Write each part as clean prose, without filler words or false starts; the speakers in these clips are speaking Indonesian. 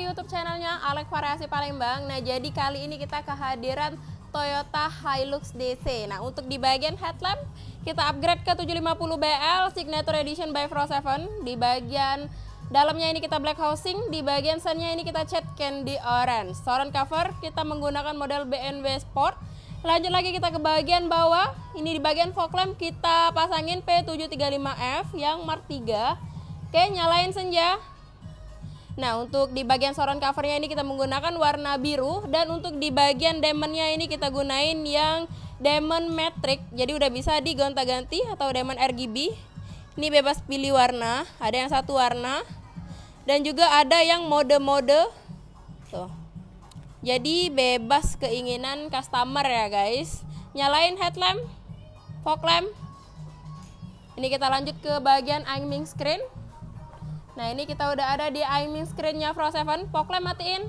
YouTube channelnya Alex Variasi Palembang. Nah, jadi kali ini kita kehadiran Toyota Hilux DC. Nah, untuk di bagian headlamp kita upgrade ke 750BL Signature Edition by Fro 7. Di bagian dalamnya ini kita black housing, di bagian sunnya ini kita cat candy orange. Surround cover kita menggunakan model BMW Sport. Lanjut lagi kita ke bagian bawah. Ini di bagian fog lamp kita pasangin P735F yang Mark 3. Oke, nyalain senja. Nah, untuk di bagian surround covernya ini kita menggunakan warna biru. Dan untuk di bagian diamondnya ini kita gunain yang diamond matrix. Jadi udah bisa digonta-ganti atau diamond RGB. Ini bebas pilih warna. Ada yang satu warna. Dan juga ada yang mode-mode. Tuh. Jadi bebas keinginan customer ya guys. Nyalain headlamp, fog lamp. Ini kita lanjut ke bagian aiming screen. Nah, ini kita udah ada di aiming screen-nya Fro 7, fog lamp matiin.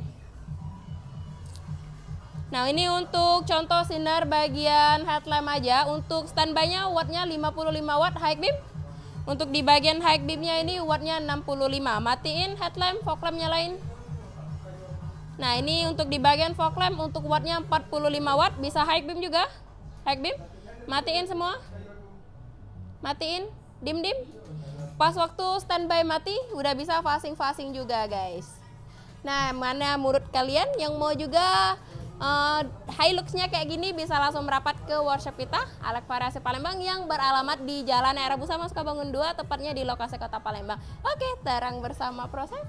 Nah, ini untuk contoh sinar bagian headlamp aja. Untuk standby-nya wattnya 55 watt high beam. Untuk di bagian high beam-nya ini wattnya 65. Matiin headlamp, fog lamp nyalain. Nah, ini untuk di bagian fog lamp untuk wattnya 45 watt, bisa high beam juga. High beam, matiin semua. Matiin, dim-dim. Pas waktu standby mati, udah bisa fasing-fasing juga guys. Nah, mana menurut kalian yang mau juga Hilux-nya kayak gini, bisa langsung merapat ke workshop kita Alex Variasi Palembang yang beralamat di Jalan Era Busama Sukabangun 2, tepatnya di lokasi kota Palembang. Oke, terang bersama Fro 7.